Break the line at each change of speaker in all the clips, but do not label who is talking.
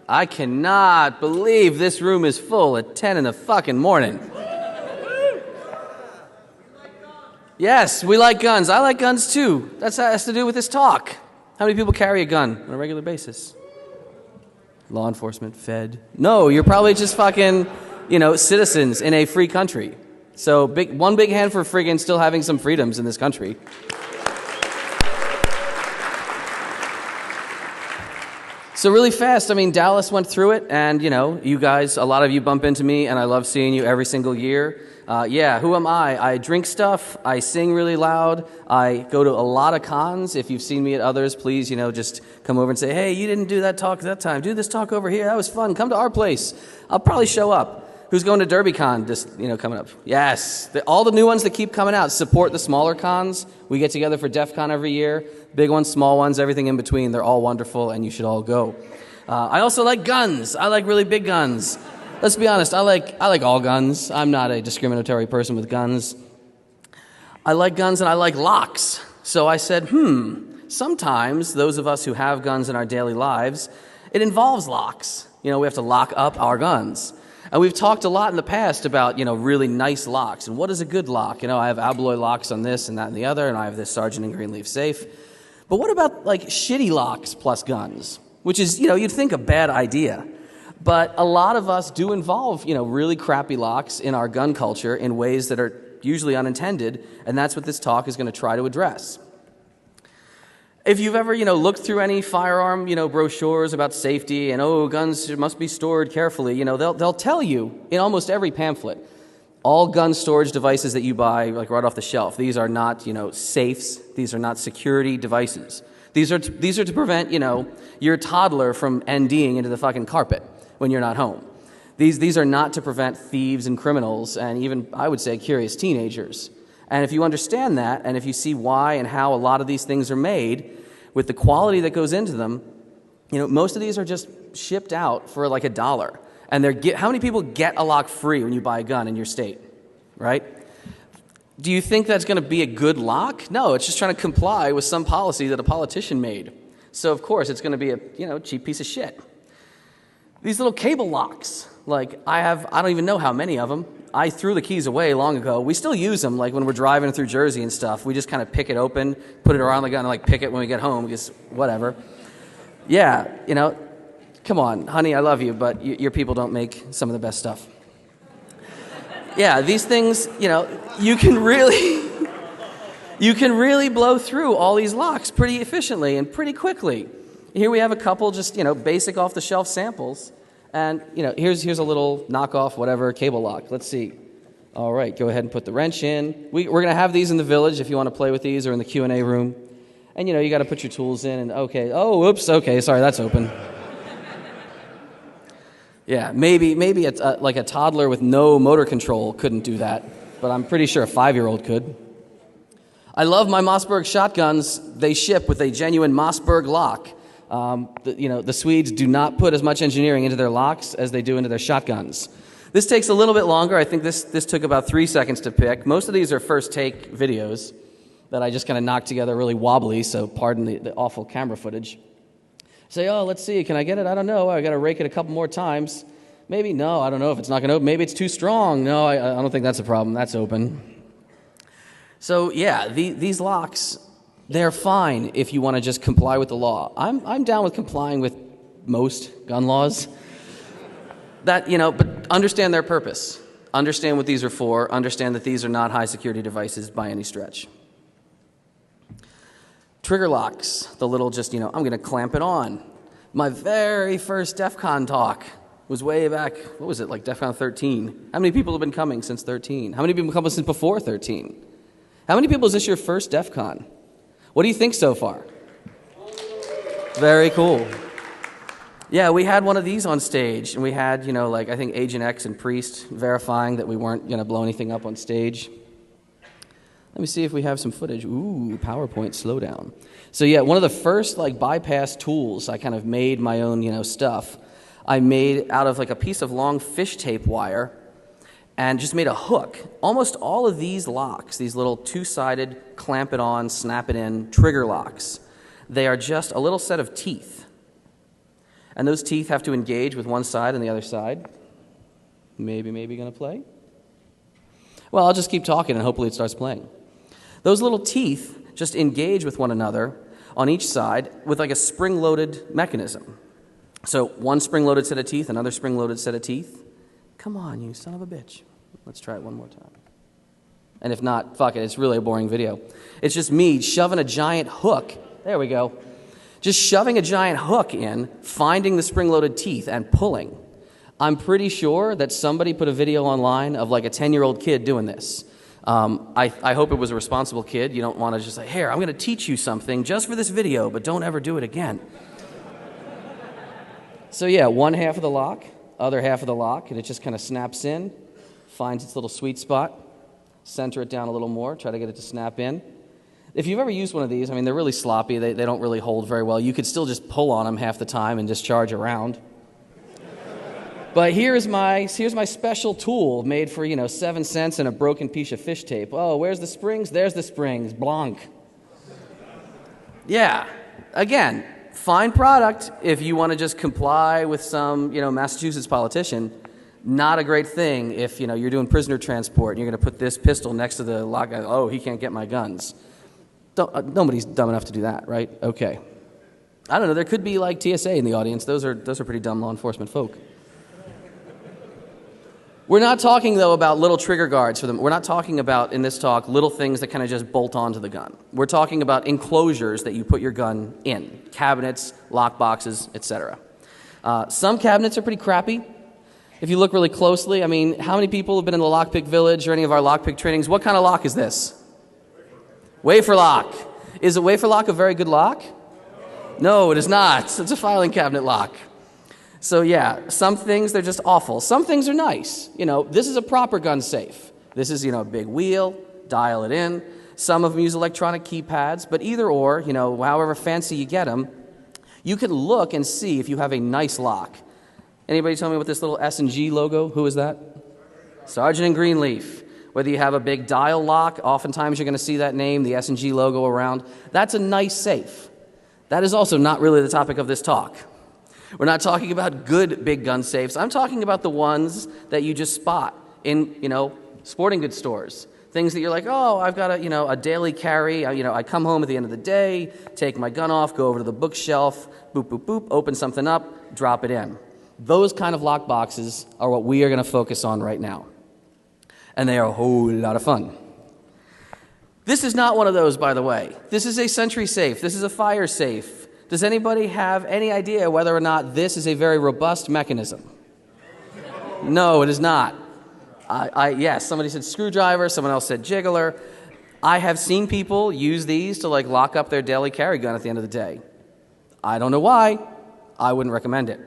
I cannot believe this room is full at 10 in the fucking morning. Yes, we like guns. I like guns too. That has to do with this talk. How many people carry a gun on a regular basis? Law enforcement, Fed. No, you're probably just fucking, citizens in a free country. So one big hand for friggin' still having some freedoms in this country. So really fast, Dallas went through it, and, you guys, a lot of you bump into me, and I love seeing you every single year. Who am I? I drink stuff, I sing really loud, I go to a lot of cons. If you've seen me at others, please, just come over and say, hey, you didn't do that talk that time. Do this talk over here. That was fun. Come to our place. I'll probably show up. Who's going to DerbyCon this, coming up? Yes. All the new ones that keep coming out support the smaller cons. We get together for DEFCON every year. Big ones, small ones, everything in between. They're all wonderful, and you should all go. I also like guns. I like really big guns. Let's be honest, I like all guns. I'm not a discriminatory person with guns. I like guns and I like locks. So I said, sometimes those of us who have guns in our daily lives, it involves locks. We have to lock up our guns. And we've talked a lot in the past about, really nice locks. And what is a good lock? I have alloy locks on this and that and the other, and I have this Sargent & Greenleaf safe. But what about, shitty locks plus guns? Which is, you'd think a bad idea. But a lot of us do involve, really crappy locks in our gun culture in ways that are usually unintended, and that's what this talk is going to try to address. If you've ever, looked through any firearm, brochures about safety and, guns must be stored carefully, they'll tell you in almost every pamphlet, all gun storage devices that you buy, right off the shelf, these are not, safes. These are not security devices. These are to prevent, your toddler from NDing into the fucking carpet when you're not home. These are not to prevent thieves and criminals and even, I would say, curious teenagers. And if you understand that, and if you see why and how a lot of these things are made, with the quality that goes into them, most of these are just shipped out for like $1. And how many people get a lock free when you buy a gun in your state, right? Do you think that's going to be a good lock? No, it's just trying to comply with some policy that a politician made. So of course it's going to be a cheap piece of shit. These little cable locks, I don't even know how many of them. I threw the keys away long ago. We still use them, when we're driving through Jersey and stuff. We just kind of pick it open, put it around the gun, and pick it when we get home, just whatever. Yeah, come on, honey, I love you, but your people don't make some of the best stuff. Yeah, these things, you can really blow through all these locks pretty efficiently and pretty quickly. Here we have a couple just, basic off-the-shelf samples. And, here's a little knockoff, whatever, cable lock. Let's see. All right, go ahead and put the wrench in. We're going to have these in the village if you want to play with these, or in the Q&A room. And, you got to put your tools in, and okay. Oh, oops, okay, sorry, that's open. Yeah, maybe a toddler with no motor control couldn't do that, but I'm pretty sure a 5-year-old could. I love my Mossberg shotguns. They ship with a genuine Mossberg lock. The Swedes do not put as much engineering into their locks as they do into their shotguns. This takes a little bit longer. I think this took about 3 seconds to pick. Most of these are first take videos that I just kind of knocked together really wobbly, so pardon the awful camera footage. Say, let's see, can I get it? I don't know. I got to rake it a couple more times. Maybe, no, I don't know if it's not going to open. Maybe it's too strong. No, I don't think that's a problem. That's open. So yeah, these locks, they're fine if you want to just comply with the law. I'm down with complying with most gun laws. But understand their purpose. Understand what these are for. Understand that these are not high security devices by any stretch. Trigger locks, the little I'm going to clamp it on. My very first DEFCON talk was way back, what was it, DEFCON 13. How many people have been coming since 13? How many people have come since before 13? How many people is this your first DEFCON? What do you think so far? Very cool. Yeah, we had one of these on stage, and we had, I think Agent X and Priest verifying that we weren't going to blow anything up on stage. Let me see if we have some footage. Ooh, PowerPoint slowdown. So yeah, one of the first bypass tools, I kind of made my own, stuff. I made out of a piece of long fish tape wire and just made a hook. Almost all of these locks, these little two-sided, clamp it on, snap it in, trigger locks, they are just a little set of teeth. And those teeth have to engage with one side and the other side. Maybe going to play? Well, I'll just keep talking and hopefully it starts playing. Those little teeth just engage with one another on each side with like a spring-loaded mechanism. So one spring-loaded set of teeth, another spring-loaded set of teeth. Come on, you son of a bitch. Let's try it one more time. And if not, fuck it, it's really a boring video. It's just me shoving a giant hook. There we go. Just shoving a giant hook in, finding the spring-loaded teeth, and pulling. I'm pretty sure that somebody put a video online of like a 10-year-old kid doing this. I hope it was a responsible kid. You don't want to just say, here, I'm going to teach you something just for this video, but don't ever do it again. So yeah, one half of the lock, other half of the lock, and it just kind of snaps in, finds its little sweet spot, center it down a little more, try to get it to snap in. If you've ever used one of these, I mean, they're really sloppy. They don't really hold very well. You could still just pull on them half the time and discharge around. But here's my special tool made for, 7 cents and a broken piece of fish tape. Oh, where's the springs? There's the springs. Blanc. Yeah. Again, fine product if you want to just comply with some, Massachusetts politician. Not a great thing if, you're doing prisoner transport and you're going to put this pistol next to the lock. Oh, he can't get my guns. Nobody's dumb enough to do that, right? Okay. I don't know. There could be like TSA in the audience. Those are pretty dumb law enforcement folk. We're not talking, though, about little trigger guards for them. We're not talking about, in this talk, little things that kind of just bolt onto the gun. We're talking about enclosures that you put your gun in. Cabinets, lock boxes, etc. Some cabinets are pretty crappy. If you look really closely, I mean, how many people have been in the Lockpick Village or any of our lockpick trainings? What kind of lock is this? Wafer lock. Is a wafer lock a very good lock? No, it is not. It's a filing cabinet lock. So yeah, some things, they're just awful. Some things are nice. This is a proper gun safe. This is, a big wheel, dial it in. Some of them use electronic keypads, but either or, however fancy you get them, you can look and see if you have a nice lock. Anybody tell me what this little S&G logo, who is that? Sergeant and Greenleaf. Whether you have a big dial lock, oftentimes you're going to see that name, the S&G logo around. That's a nice safe. That is also not really the topic of this talk. We're not talking about good big gun safes. I'm talking about the ones that you just spot in, sporting goods stores. Things that you're like, oh, I've got a daily carry. I come home at the end of the day, take my gun off, go over to the bookshelf, boop, boop, boop, open something up, drop it in. Those kind of lock boxes are what we are going to focus on right now. And they are a whole lot of fun. This is not one of those, by the way. This is a Sentry safe. This is a fire safe. Does anybody have any idea whether or not this is a very robust mechanism? No, it is not. Yes, somebody said screwdriver, someone else said jiggler. I have seen people use these to lock up their daily carry gun at the end of the day. I don't know why. I wouldn't recommend it.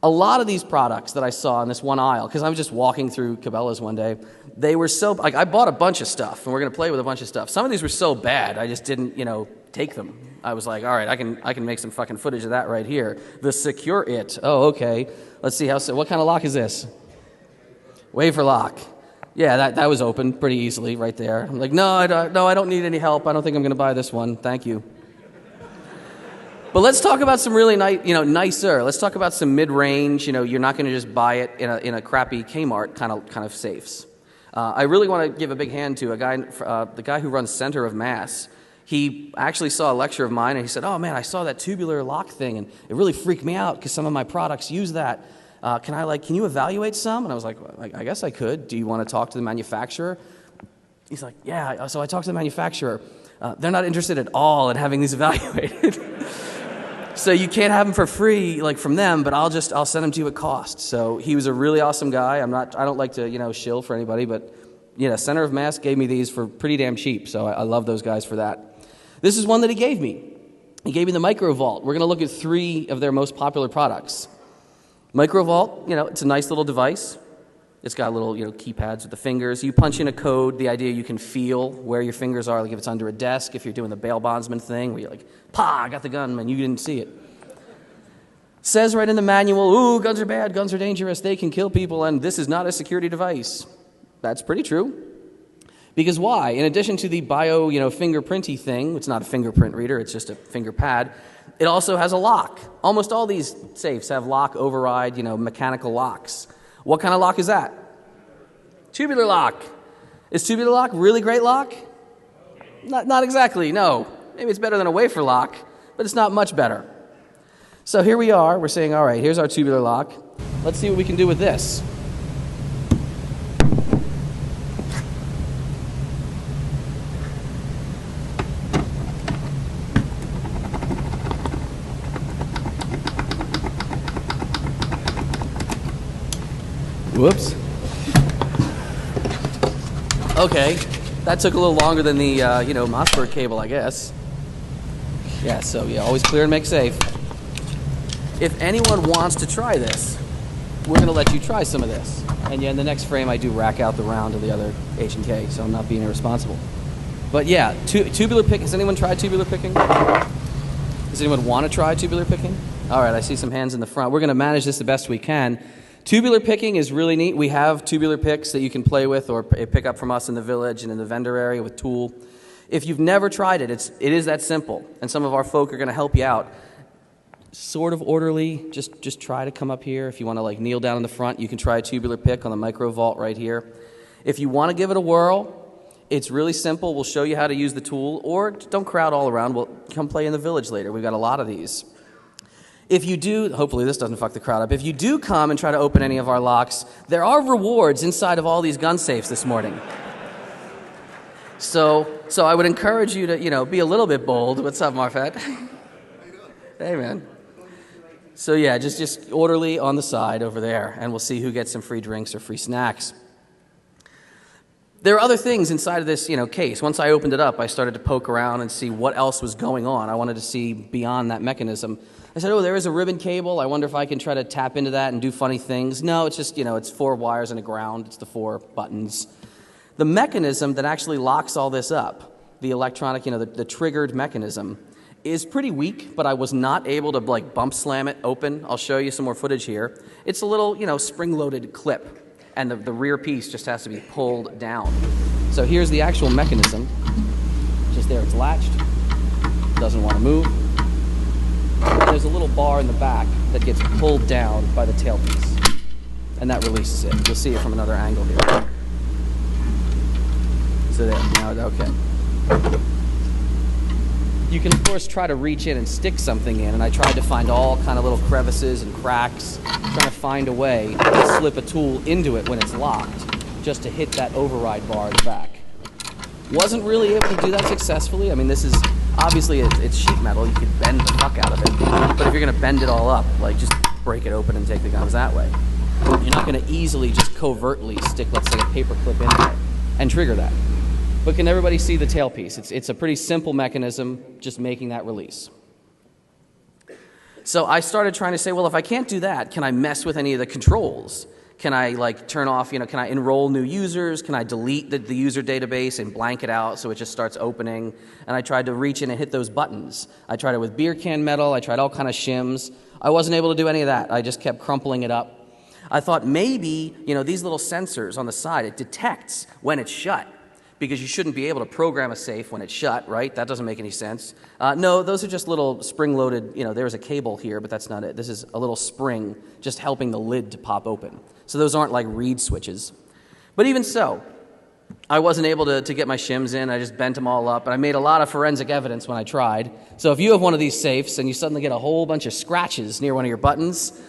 A lot of these products that I saw in this one aisle, because I was just walking through Cabela's one day, they were so, I bought a bunch of stuff, and we're going to play with a bunch of stuff. Some of these were so bad, I just didn't, take them. I was like, all right, I can make some fucking footage of that right here. The Secure It. Oh, okay. Let's see what kind of lock is this? Wafer lock. Yeah, that was open pretty easily right there. I'm like, no, I don't need any help. I don't think I'm going to buy this one. Thank you. But let's talk about some really nicer. Let's talk about some mid-range. You're not going to just buy it in a crappy Kmart kind of safes. I really want to give a big hand to the guy who runs Center of Mass. He actually saw a lecture of mine, and he said, oh, man, I saw that tubular lock thing, and it really freaked me out because some of my products use that. Can you evaluate some? And I was like, well, I guess I could. Do you want to talk to the manufacturer? He's like, yeah. So I talked to the manufacturer. They're not interested at all in having these evaluated. So you can't have them for free, from them, but I'll send them to you at cost. So he was a really awesome guy. I don't like to, shill for anybody, but, Center of Mass gave me these for pretty damn cheap. So I love those guys for that. This is one that he gave me. He gave me the Micro Vault. We're going to look at 3 of their most popular products. Micro Vault, it's a nice little device. It's got little, keypads with the fingers. You punch in a code. The idea you can feel where your fingers are, like if it's under a desk, if you're doing the bail bondsman thing, where you're like, I got the gun, man, you didn't see it. Says right in the manual, ooh, guns are bad, guns are dangerous, they can kill people, and this is not a security device. That's pretty true. Because why? In addition to the bio, fingerprinty thing, it's not a fingerprint reader, it's just a finger pad, it also has a lock. Almost all these safes have lock override, mechanical locks. What kind of lock is that? Tubular lock. Is tubular lock really great lock? Not exactly, no. Maybe it's better than a wafer lock, but it's not much better. So here we are, we're saying, all right, here's our tubular lock. Let's see what we can do with this. Whoops. Okay, that took a little longer than the, Mossberg cable, I guess. Yeah, so always clear and make safe. If anyone wants to try this, we're going to let you try some of this. And in the next frame, I do rack out the round of the other H&K, so I'm not being irresponsible. But yeah, tubular pick. Has anyone tried tubular picking? Does anyone want to try tubular picking? All right, I see some hands in the front. We're going to manage this the best we can. Tubular picking is really neat. We have tubular picks that you can play with or pick up from us in the village and in the vendor area with tool. If you've never tried it, it is that simple. And some of our folk are going to help you out. Sort of orderly. Just try to come up here. If you want to kneel down in the front, you can try a tubular pick on the micro vault right here. If you want to give it a whirl, it's really simple. We'll show you how to use the tool. Or don't crowd all around. We'll come play in the village later. We've got a lot of these. If you do, hopefully this doesn't fuck the crowd up, if you do come and try to open any of our locks, there are rewards inside of all these gun safes this morning. So I would encourage you to, be a little bit bold. What's up, Marfat? Hey, man. So yeah, just orderly on the side over there, and we'll see who gets some free drinks or free snacks. There are other things inside of this, case. Once I opened it up, I started to poke around and see what else was going on. I wanted to see beyond that mechanism. I said, there is a ribbon cable. I wonder if I can try to tap into that and do funny things. No, it's just, it's 4 wires and a ground. It's the 4 buttons. The mechanism that actually locks all this up, the electronic, the triggered mechanism, is pretty weak, but I was not able to, bump slam it open. I'll show you some more footage here. It's a little, spring-loaded clip, and the rear piece just has to be pulled down. So here's the actual mechanism. Just there, it's latched. Doesn't want to move. There's a little bar in the back that gets pulled down by the tailpiece, and that releases it. You'll see it from another angle here. So there, now, okay. You can, of course, try to reach in and stick something in, and I tried to find all kind of little crevices and cracks, trying to find a way to slip a tool into it when it's locked, just to hit that override bar in the back. Wasn't really able to do that successfully. I mean, this is, obviously, it's sheet metal. You could bend the fuck out of it. But if you're going to bend it all up, just break it open and take the guns that way. You're not going to easily just covertly stick, let's say, a paper clip in there and trigger that. But can everybody see the tailpiece? It's a pretty simple mechanism, just making that release. So I started trying to say, well, if I can't do that, can I mess with any of the controls? Can I turn off, can I enroll new users? Can I delete the user database and blank it out so it just starts opening? And I tried to reach in and hit those buttons. I tried it with beer can metal. I tried all kind of shims. I wasn't able to do any of that. I just kept crumpling it up. I thought maybe, these little sensors on the side, it detects when it's shut. Because you shouldn't be able to program a safe when it's shut, right? That doesn't make any sense. No, those are just little spring-loaded, there's a cable here, but that's not it. This is a little spring just helping the lid to pop open. So those aren't like reed switches. But even so, I wasn't able to get my shims in. I just bent them all up, and I made a lot of forensic evidence when I tried. So if you have one of these safes and you suddenly get a whole bunch of scratches near one of your buttons,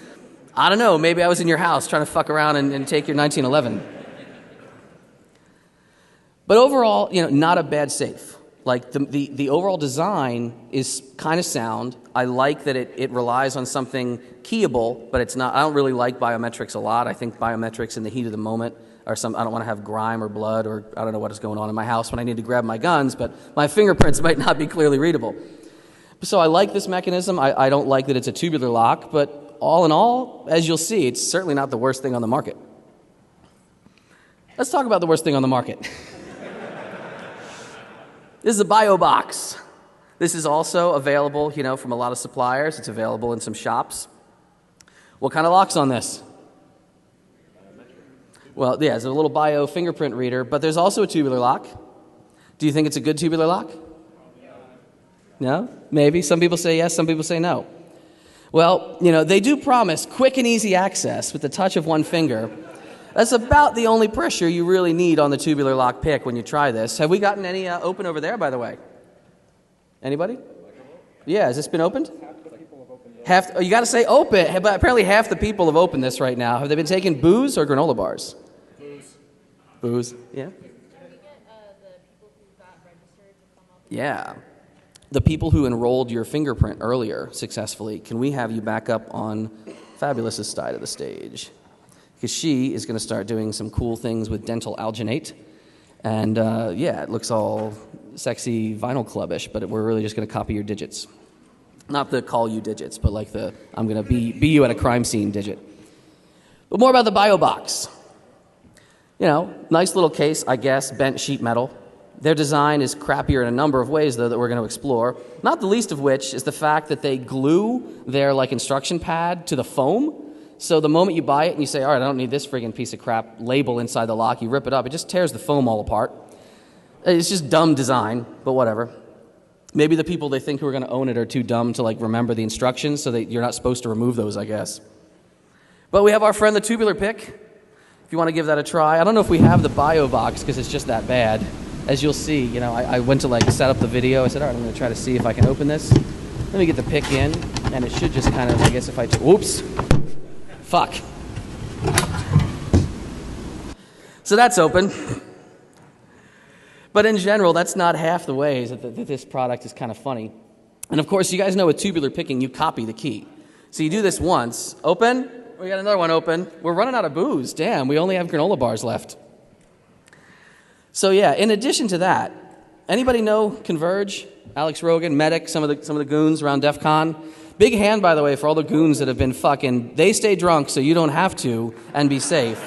I don't know, maybe I was in your house trying to fuck around and take your 1911. But overall, not a bad safe. The overall design is kind of sound. I like that it relies on something keyable, but it's not. I don't really like biometrics a lot. I think biometrics in the heat of the moment are I don't want to have grime or blood, or I don't know what is going on in my house when I need to grab my guns, but my fingerprints might not be clearly readable. So I like this mechanism. I don't like that it's a tubular lock, but all in all, as you'll see, it's certainly not the worst thing on the market. Let's talk about the worst thing on the market. This is a bio box. This is also available, from a lot of suppliers. It's available in some shops. What kind of lock's on this? Well, yeah, it's a little bio fingerprint reader, but there's also a tubular lock. Do you think it's a good tubular lock? No? Maybe. Some people say yes, some people say no. Well, they do promise quick and easy access with the touch of one finger. That's about the only pressure you really need on the tubular lock pick when you try this. Have we gotten any open over there, by the way? Anybody? Yeah, has this been opened? You got to say open, but apparently half the people have opened this right now. Have they been taking booze or granola bars? Booze, yeah.
Can we get the people who got registered to come up?
Yeah. The people who enrolled your fingerprint earlier successfully, can we have you back up on Fabulous's side of the stage? Because she is going to start doing some cool things with dental alginate. And it looks all sexy vinyl clubbish, but we're really just going to copy your digits. Not the call you digits, but like the I'm going to be you at a crime scene digit. But more about the BioBox. Nice little case, I guess, bent sheet metal. Their design is crappier in a number of ways, though, that we're going to explore, not the least of which is the fact that they glue their instruction pad to the foam. So the moment you buy it and you say, all right, I don't need this friggin' piece of crap label inside the lock, you rip it up, it just tears the foam all apart. It's just dumb design, but whatever. Maybe the people they think who are going to own it are too dumb to remember the instructions, so that you're not supposed to remove those, I guess. But we have our friend the tubular pick. If you want to give that a try. I don't know if we have the BioBox because it's just that bad. As you'll see, I went to set up the video. I said, all right, I'm going to try to see if I can open this. Let me get the pick in, and it should just kind of, I guess if I, whoops, fuck. So that's open. But in general, that's not half the ways that this product is kind of funny. And of course, you guys know with tubular picking, you copy the key. So you do this once, open, we got another one open. We're running out of booze. Damn, we only have granola bars left. So yeah, in addition to that, anybody know Converge, Alex Rogan, Medic, some of the goons around DEFCON? Big hand, by the way, for all the goons that have been fucking, they stay drunk so you don't have to and be safe.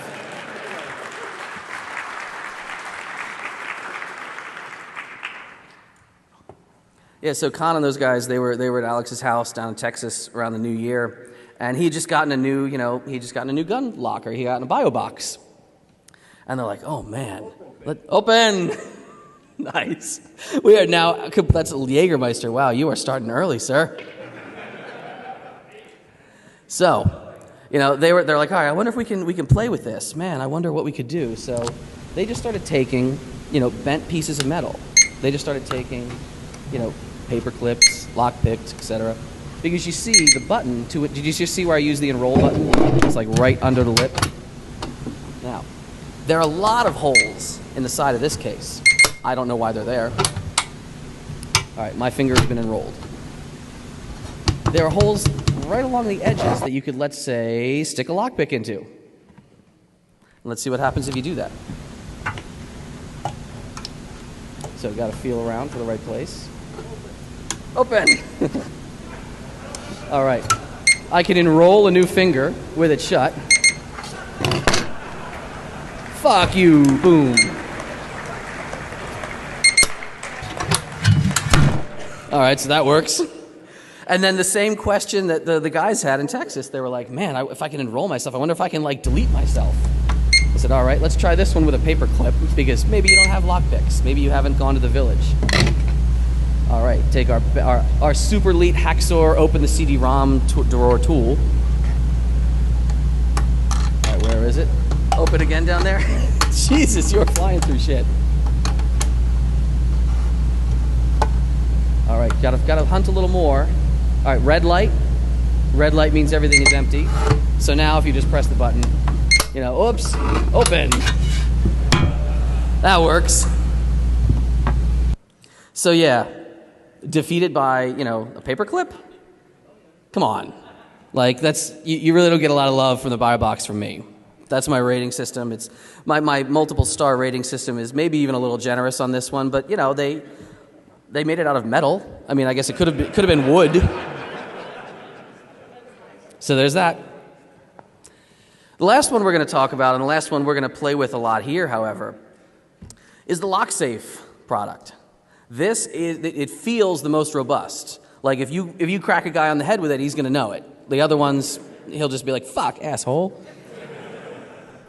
Yeah, so Con and those guys, they were at Alex's house down in Texas around the New Year, and he just gotten a new gun locker. He got in a BioBox. And they're like, oh man, open. Nice. We are now, that's Jägermeister. Wow, you are starting early, sir. So, they're like, all right, I wonder if we can play with this. Man, I wonder what we could do. So they just started taking, bent pieces of metal. They just started taking, paper clips, lock picks, etc. Because you see the button to it. Did you just see where I use the enroll button? It's right under the lip. Now, there are a lot of holes in the side of this case. I don't know why they're there. All right, my finger has been enrolled. There are holes right along the edges that you could, let's say, stick a lockpick into. Let's see what happens if you do that. So got to feel around for the right place. Open! All right. I can enroll a new finger with it shut. Fuck you, boom. All right, so that works. And then the same question that the guys had in Texas. They were like, man, if I can enroll myself, I wonder if I can delete myself. I said, all right, let's try this one with a paper clip because maybe you don't have lockpicks. Maybe you haven't gone to the village. All right, take our super elite hacksaw, open the CD-ROM drawer tool. All right, where is it? Open again down there. Jesus, you're flying through shit. All right, gotta hunt a little more. All right, red light. Red light means everything is empty. So now if you just press the button, oops, open. That works. So yeah, defeated by, a paper clip? Come on. That's, you really don't get a lot of love from the BioBox from me. That's my rating system. It's my multiple star rating system is maybe even a little generous on this one, but they made it out of metal. I mean, I guess it could have been wood. So there's that. The last one we're going to talk about, and the last one we're going to play with a lot here, however, is the LockSafe product. It feels the most robust. If you crack a guy on the head with it, he's going to know it. The other ones, he'll just be like, fuck, asshole.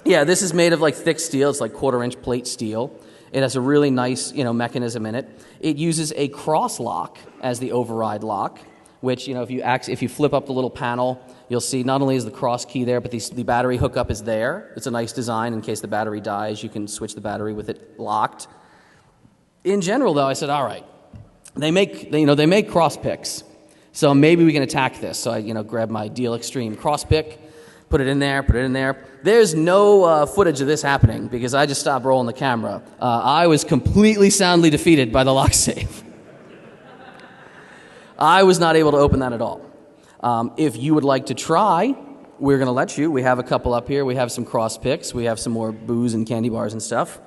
Yeah, this is made of like thick steel. It's like 1/4-inch plate steel. It has a really nice, mechanism in it. It uses a cross lock as the override lock, which, if you flip up the little panel, you'll see not only is the cross key there, but the battery hookup is there. It's a nice design. In case the battery dies, you can switch the battery with it locked. In general, though, I said, all right, they make cross picks, so maybe we can attack this. So I, grabbed my Deal Extreme cross pick, put it in there. There's no footage of this happening because I just stopped rolling the camera. I was completely soundly defeated by the lock safe. I was not able to open that at all. If you would like to try, we're going to let you. We have a couple up here. We have some cross picks. We have some more booze and candy bars and stuff.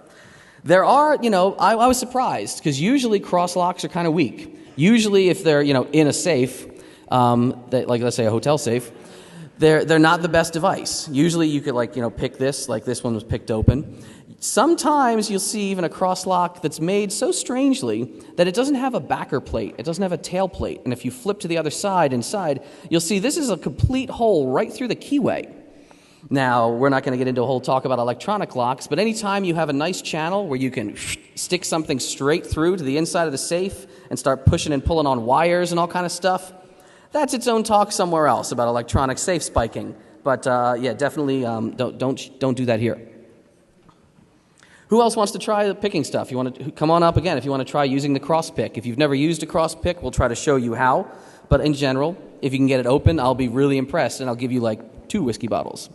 There are, I was surprised because usually cross locks are kind of weak. Usually if they're, in a safe, like let's say a hotel safe, they're not the best device. Usually you could pick this, like this one was picked open. Sometimes you'll see even a cross lock that's made so strangely that it doesn't have a backer plate. It doesn't have a tail plate. And if you flip to the other side inside, you'll see this is a complete hole right through the keyway. Now, we're not going to get into a whole talk about electronic locks, but anytime you have a nice channel where you can stick something straight through to the inside of the safe and start pushing and pulling on wires and all kind of stuff, that's its own talk somewhere else about electronic safe spiking. But yeah, definitely don't do that here. Who else wants to try the picking stuff? You want to come on up again if you want to try using the cross pick. If you've never used a cross pick, we'll try to show you how. But in general, if you can get it open, I'll be really impressed, and I'll give you like 2 whiskey bottles.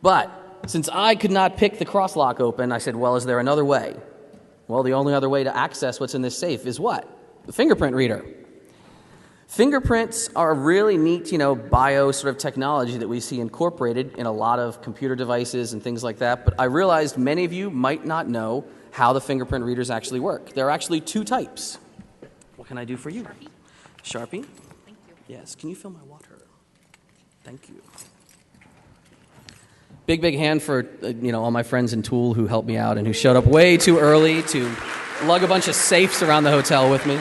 But since I could not pick the cross lock open, I said, well, is there another way? Well, the only other way to access what's in this safe is what? The fingerprint reader. Fingerprints are a really neat, bio sort of technology that we see incorporated in a lot of computer devices and things like that. But I realized many of you might not know how the fingerprint readers actually work. There are actually 2 types. What can I do for you? Sharpie?
Thank you.
Yes. Can you fill my water? Thank you. Big hand for, all my friends in Tool who helped me out and who showed up way too early to lug a bunch of safes around the hotel with me.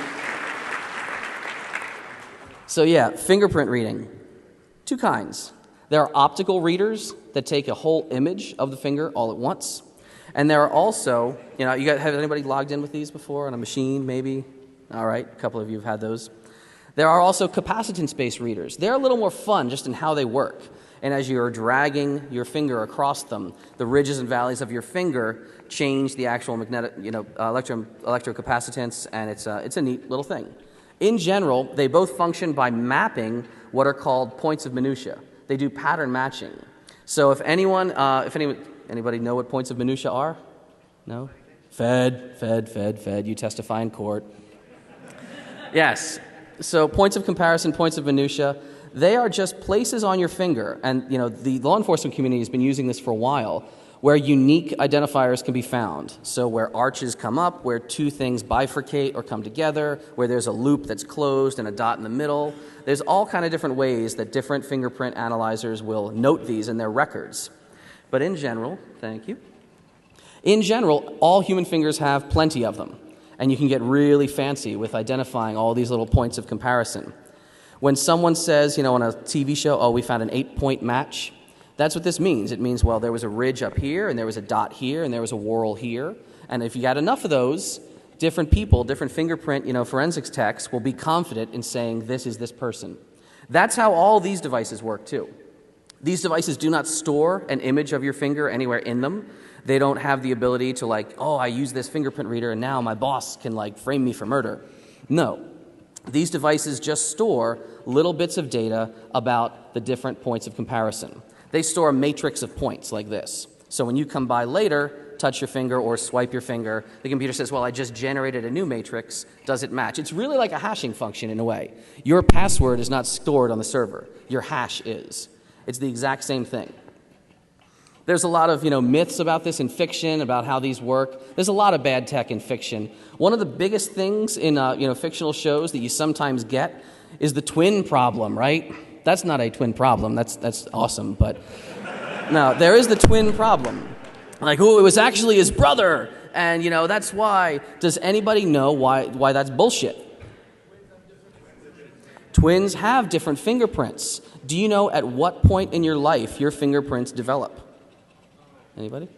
So yeah, fingerprint reading. 2 kinds. There are optical readers that take a whole image of the finger all at once. And there are also, have anybody logged in with these before on a machine, maybe? All right, a couple of you have had those. There are also capacitance-based readers. They're a little more fun just in how they work. And as you're dragging your finger across them, the ridges and valleys of your finger change the actual magnetic, electrocapacitance, and it's a neat little thing. In general, they both function by mapping what are called points of minutia. They do pattern matching. So if anybody know what points of minutia are? No? Fed. You testify in court. Yes. So points of comparison, points of minutia, they are just places on your finger. And, the law enforcement community has been using this for a while, where unique identifiers can be found. So where arches come up, where 2 things bifurcate or come together, where there's a loop that's closed and a dot in the middle. There's all kind of different ways that different fingerprint analyzers will note these in their records. But in general, thank you. In general, all human fingers have plenty of them. And you can get really fancy with identifying all these little points of comparison. When someone says, on a TV show, oh, we found an 8-point match, that's what this means. It means, well, there was a ridge up here, and there was a dot here, and there was a whorl here. And if you got enough of those, different people, different fingerprint, forensics techs will be confident in saying this is this person. That's how all these devices work, too. These devices do not store an image of your finger anywhere in them. They don't have the ability to I use this fingerprint reader, and now my boss can frame me for murder. No. These devices just store little bits of data about the different points of comparison. They store a matrix of points like this. So when you come by later, touch your finger or swipe your finger, the computer says, well, I just generated a new matrix. Does it match? It's really like a hashing function in a way. Your password is not stored on the server. Your hash is. It's the exact same thing. There's a lot of, myths about this in fiction, about how these work. There's a lot of bad tech in fiction. One of the biggest things in, fictional shows that you sometimes get is the twin problem, right? That's not a twin problem. That's awesome, but no, there is the twin problem. It was actually his brother, and, that's why. Does anybody know why that's bullshit? Twins have different fingerprints. Do you know at what point in your life your fingerprints develop? Anybody?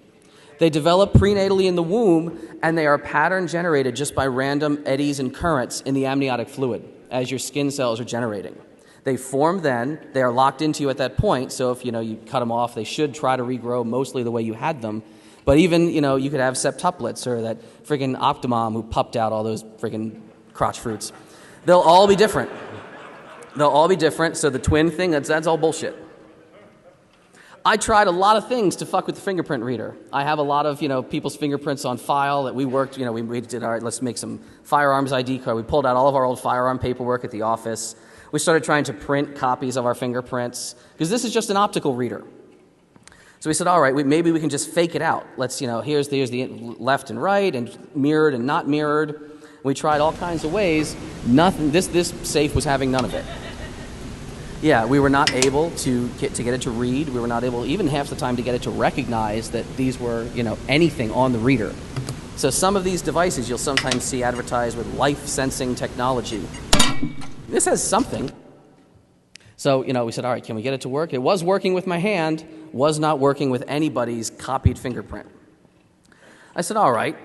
They develop prenatally in the womb, and they are pattern generated just by random eddies and currents in the amniotic fluid as your skin cells are generating. They form then, they are locked into you at that point, so if you cut them off, they should try to regrow mostly the way you had them. But even, you could have septuplets or that friggin' Optimom who pupped out all those friggin' crotch fruits. They'll all be different. They'll all be different, so the twin thing, that's all bullshit. I tried a lot of things to fuck with the fingerprint reader. I have a lot of, people's fingerprints on file that we worked, we did, all right, let's make some firearms ID card. We pulled out all of our old firearm paperwork at the office. We started trying to print copies of our fingerprints, because this is just an optical reader. So we said, all right, maybe we can just fake it out. Let's, here's the left and right, and mirrored and not mirrored. We tried all kinds of ways. Nothing. This safe was having none of it. Yeah, we were not able to get it to read. We were not able, even half the time, to get it to recognize that these were, anything on the reader. So some of these devices you'll sometimes see advertised with life-sensing technology. This has something. So, we said, all right, can we get it to work? It was working with my hand, was not working with anybody's copied fingerprint. I said, all right,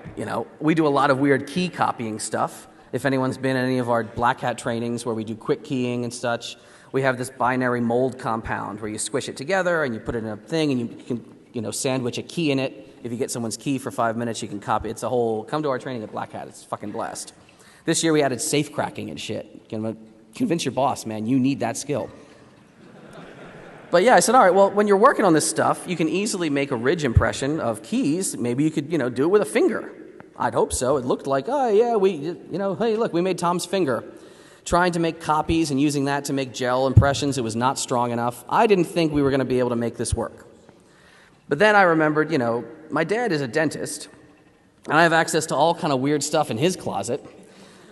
we do a lot of weird key copying stuff. If anyone's been in any of our black hat trainings where we do quick keying and such, we have this binary mold compound where you squish it together and you put it in a thing and you can, sandwich a key in it. If you get someone's key for 5 minutes, you can copy. It's a whole, come to our training at Black Hat. It's fucking blast. This year we added safe cracking and shit. Convince your boss, man, you need that skill. But yeah, I said, all right, well, when you're working on this stuff, you can easily make a ridge impression of keys. Maybe you could, do it with a finger. I'd hope so. It looked like, oh, yeah, hey, look, we made Tom's finger. Trying to make copies and using that to make gel impressions, it was not strong enough. I didn't think we were going to be able to make this work. But then I remembered, my dad is a dentist, and I have access to all kind of weird stuff in his closet.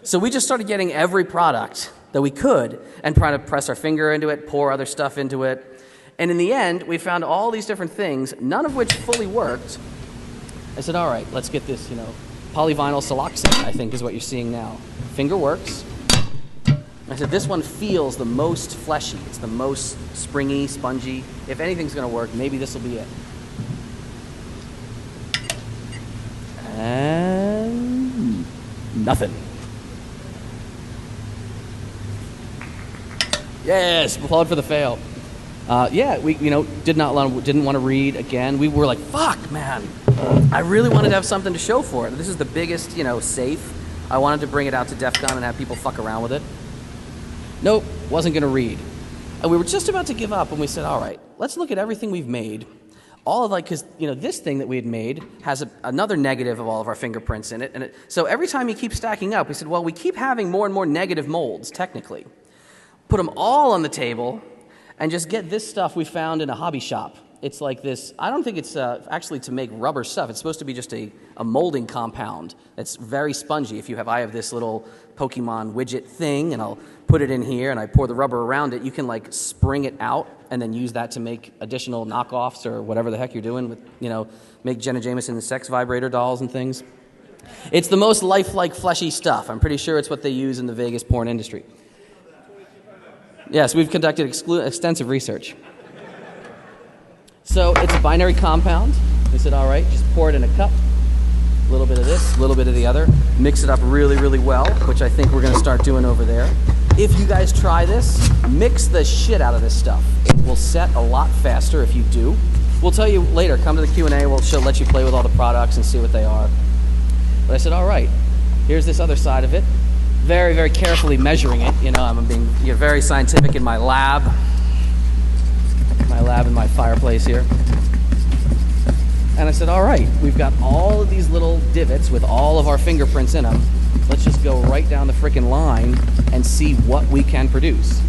So we just started getting every product that we could and trying to press our finger into it, pour other stuff into it. And in the end, we found all these different things, none of which fully worked. I said, all right, let's get this, polyvinyl siloxane, I think is what you're seeing now. Finger works. I said, this one feels the most fleshy. It's the most springy, spongy. If anything's going to work, maybe this will be it. And nothing. Yes, applaud for the fail. Yeah, we didn't want to read again. We were like, fuck, man. I really wanted to have something to show for it. This is the biggest, safe. I wanted to bring it out to DEFCON and have people fuck around with it. Nope, wasn't going to read. And we were just about to give up when we said, all right, let's look at everything we've made. All of because, this thing that we had made has another negative of all of our fingerprints in it. So every time you keep stacking up, we said, well, we keep having more and more negative molds, technically. Put them all on the table and just get this stuff we found in a hobby shop. It's like this, I don't think it's actually to make rubber stuff. It's supposed to be just a molding compound that's very spongy. I have this little Pokemon widget thing, and I'll put it in here, and I pour the rubber around it. You can, spring it out and then use that to make additional knockoffs or whatever the heck you're doing with, make Jenna Jameson sex vibrator dolls and things. It's the most lifelike, fleshy stuff. I'm pretty sure it's what they use in the Vegas porn industry. Yes, we've conducted extensive research. So it's a binary compound. We said, all right, just pour it in a cup. A little bit of this, a little bit of the other. Mix it up really, really well, which I think we're going to start doing over there. If you guys try this, mix the shit out of this stuff. It will set a lot faster if you do. We'll tell you later. Come to the Q&A. She'll let you play with all the products and see what they are. But I said, all right, here's this other side of it. Very, very carefully measuring it. I'm being very scientific in my lab. And my fireplace here. And I said, all right, we've got all of these little divots with all of our fingerprints in them. Let's just go right down the frickin' line and see what we can produce.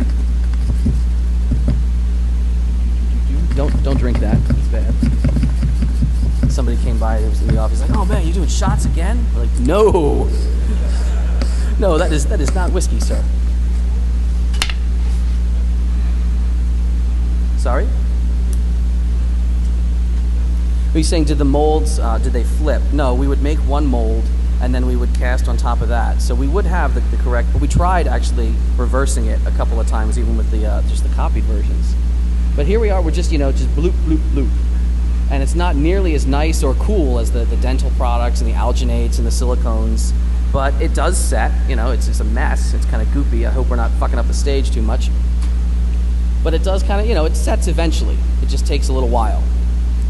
Don't drink that. It's bad. Somebody came by, it was in the office, like, oh man, you doing shots again? We're like, no. No, that is not whiskey, sir. Sorry? Are you saying, did the molds, did they flip? No, we would make one mold, and then we would cast on top of that. So we would have the correct, but we tried actually reversing it a couple of times, even with the just the copied versions. But here we are, we're just, just bloop, bloop, bloop. And it's not nearly as nice or cool as the dental products and the alginates and the silicones, but it does set, it's a mess, it's kind of goopy. I hope we're not fucking up the stage too much. But it does kind of, it sets eventually. It just takes a little while.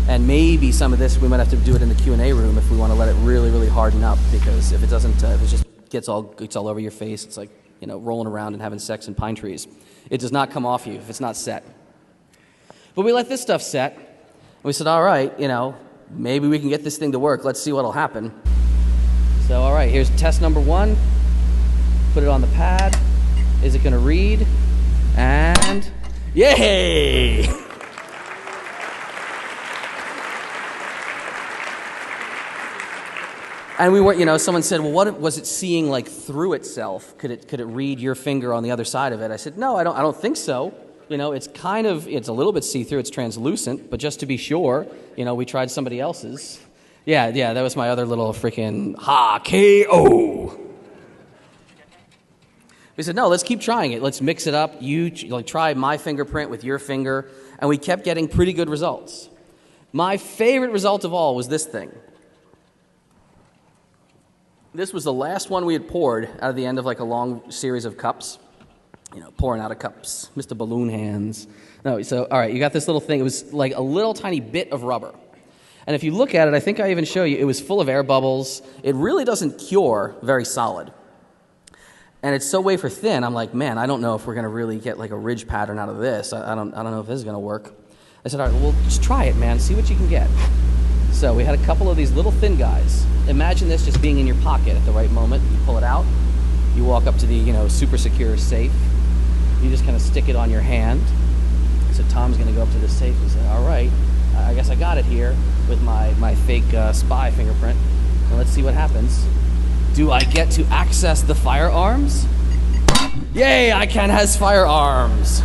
And maybe some of this, we might have to do it in the Q&A room if we want to let it really, really harden up, because if it doesn't, if it just gets all over your face, it's like, rolling around and having sex in pine trees. It does not come off you if it's not set. But we let this stuff set, and we said, all right, maybe we can get this thing to work. Let's see what'll happen. So, all right, here's test number 1. Put it on the pad. Is it going to read? And yay! And we were, someone said, well, what was it seeing like through itself? Could it read your finger on the other side of it? I said, no, I don't think so. It's it's a little bit see-through, it's translucent, but just to be sure, we tried somebody else's. Yeah, that was my other little freaking KO. We said, no, let's keep trying it. Let's mix it up. You try my fingerprint with your finger, and we kept getting pretty good results. My favorite result of all was this thing. This was the last one we had poured out of the end of like a long series of cups. Pouring out of cups. Mr. Balloon Hands. No, so, all right, you got this little thing. It was like a little tiny bit of rubber. And if you look at it, I think I even show you, it was full of air bubbles. It really doesn't cure very solid. And it's so wafer thin, I'm like, man, I don't know if we're going to really get like a ridge pattern out of this. I don't know if this is going to work. I said, all right, well, just try it, man. See what you can get. So we had a couple of these little thin guys. Imagine this just being in your pocket at the right moment. You pull it out. You walk up to the, super secure safe. You just kind of stick it on your hand. So Tom's going to go up to the safe and say, all right, I guess I got it here with my fake spy fingerprint. Well, let's see what happens. Do I get to access the firearms? Yay, I can has firearms.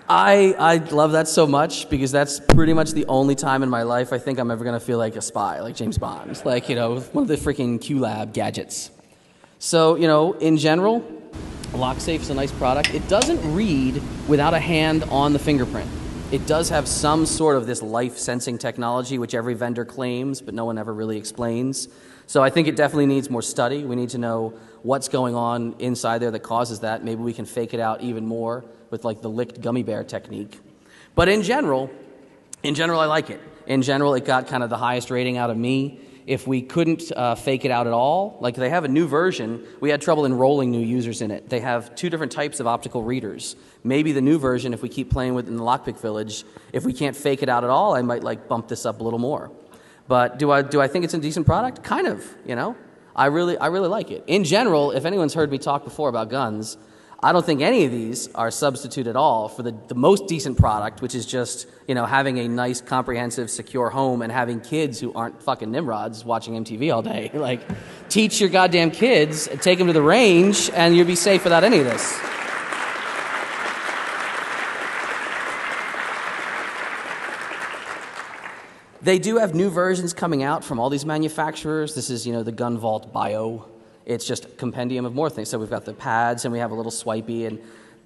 I love that so much because that's pretty much the only time in my life I think I'm ever going to feel like a spy, like James Bond, like, one of the freaking Q-Lab gadgets. So, in general, LockSafe is a nice product. It doesn't read without a hand on the fingerprint. It does have some sort of this life-sensing technology, which every vendor claims, but no one ever really explains. So I think it definitely needs more study. We need to know what's going on inside there that causes that. Maybe we can fake it out even more with like the licked gummy bear technique. But in general, I like it. In general, it got kind of the highest rating out of me. If we couldn't fake it out at all, like they have a new version, we had trouble enrolling new users in it. They have 2 different types of optical readers. Maybe the new version, if we keep playing with it in the Lockpick Village, if we can't fake it out at all, I might like bump this up a little more. But do I think it's a decent product? Kind of, I really like it. In general, if anyone's heard me talk before about guns, I don't think any of these are a substitute at all for the most decent product, which is just, having a nice, comprehensive, secure home and having kids who aren't fucking Nimrods watching MTV all day. Like, teach your goddamn kids, take them to the range, and you'll be safe without any of this. They do have new versions coming out from all these manufacturers. This is, the Gun Vault Bio. It's just a compendium of more things. So we've got the pads, and we have a little swipey, and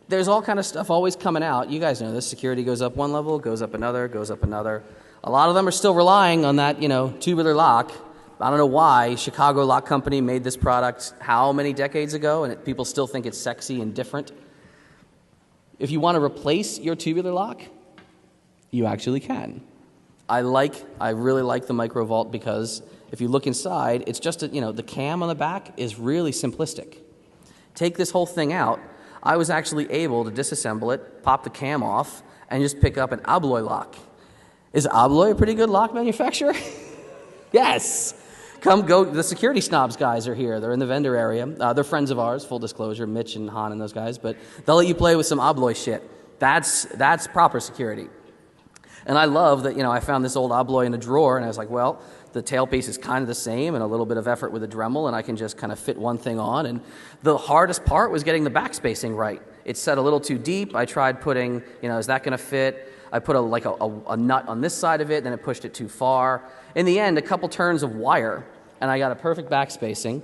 there's all kind of stuff always coming out. You guys know this. Security goes up one level, goes up another, goes up another. A lot of them are still relying on that, tubular lock. I don't know why Chicago Lock Company made this product how many decades ago, and people still think it's sexy and different. If you want to replace your tubular lock, you actually can. I really like the Micro Vault because if you look inside, it's just, the cam on the back is really simplistic. Take this whole thing out. I was actually able to disassemble it, pop the cam off, and just pick up an Abloy lock. Is Abloy a pretty good lock manufacturer? Yes. Come go. The security snobs guys are here. They're in the vendor area. They're friends of ours, full disclosure, Mitch and Han and those guys, but they'll let you play with some Abloy shit. That's proper security. And I love that, I found this old Obloy in a drawer, and I was like, well, the tailpiece is kind of the same and a little bit of effort with a Dremel, and I can just kind of fit one thing on. And the hardest part was getting the backspacing right. It set a little too deep. I tried putting, is that going to fit? I put a nut on this side of it, then it pushed it too far. In the end, a couple turns of wire, and I got a perfect backspacing.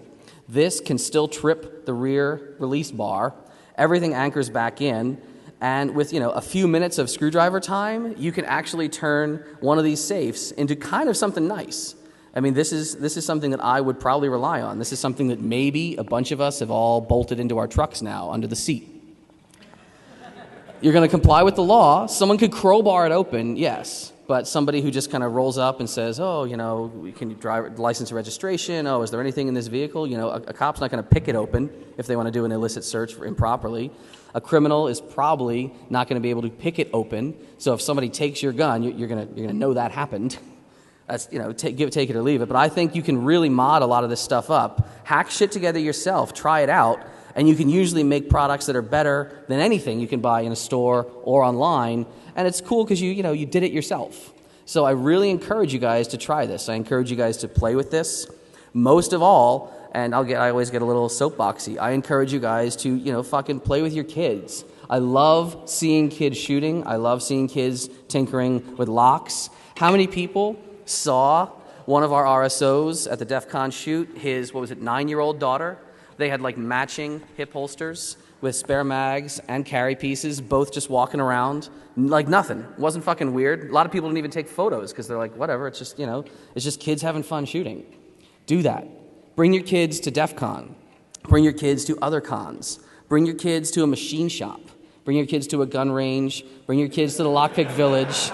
This can still trip the rear release bar. Everything anchors back in. And with, a few minutes of screwdriver time, you can actually turn one of these safes into kind of something nice. I mean, this is something that I would probably rely on. This is something that maybe a bunch of us have all bolted into our trucks now under the seat. You're going to comply with the law. Someone could crowbar it open, yes. But somebody who just kind of rolls up and says, can you drive license and registration? Oh, is there anything in this vehicle? A cop's not going to pick it open if they want to do an illicit search improperly. A criminal is probably not going to be able to pick it open. So if somebody takes your gun, you're going to know that happened. That's, take it or leave it. But I think you can really mod a lot of this stuff up. Hack shit together yourself. Try it out. And you can usually make products that are better than anything you can buy in a store or online. And it's cool because you did it yourself. So I really encourage you guys to try this. I encourage you guys to play with this. Most of all, and I always get a little soapboxy, I encourage you guys to, fucking play with your kids. I love seeing kids shooting. I love seeing kids tinkering with locks. How many people saw one of our RSOs at the DEFCON shoot, his, 9-year-old daughter? They had matching hip holsters with spare mags and carry pieces, both just walking around like nothing. It wasn't fucking weird. A lot of people didn't even take photos because they're like, whatever, it's just, it's just kids having fun shooting. Do that. Bring your kids to DEF CON. Bring your kids to other cons. Bring your kids to a machine shop. Bring your kids to a gun range. Bring your kids to the Lockpick Village.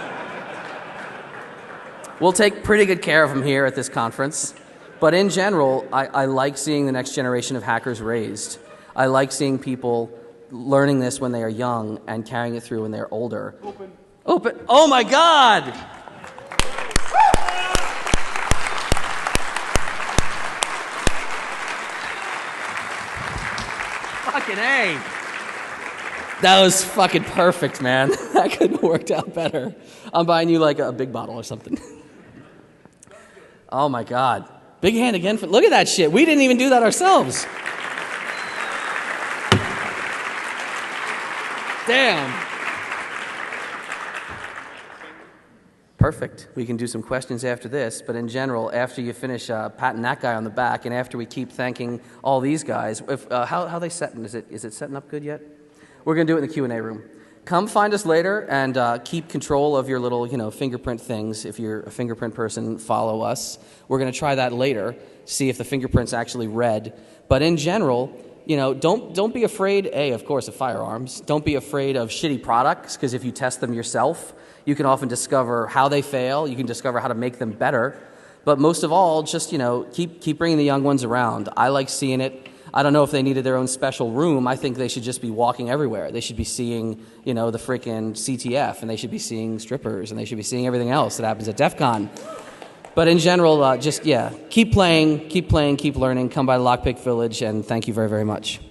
We'll take pretty good care of them here at this conference. But in general, I like seeing the next generation of hackers raised. I like seeing people learning this when they are young and carrying it through when they're older. Open. Oh my God! Fucking A. That was fucking perfect, man. That couldn't have worked out better. I'm buying you a big bottle or something. Oh my God. Big hand again. Look at that shit. We didn't even do that ourselves. Damn. Perfect. We can do some questions after this, but in general, after you finish patting that guy on the back, and after we keep thanking all these guys, how they setting? Is it setting up good yet? We're going to do it in the Q&A room. Come find us later and keep control of your little, fingerprint things. If you're a fingerprint person, follow us. We're going to try that later, see if the fingerprint's actually red. But in general, don't be afraid, of course, of firearms. Don't be afraid of shitty products, because if you test them yourself, you can often discover how they fail. You can discover how to make them better. But most of all, just, keep bringing the young ones around. I like seeing it. I don't know if they needed their own special room. I think they should just be walking everywhere. They should be seeing, the freaking CTF, and they should be seeing strippers, and they should be seeing everything else that happens at DEF CON. But in general, keep playing, keep learning. Come by the Lockpick Village, and thank you very, very much.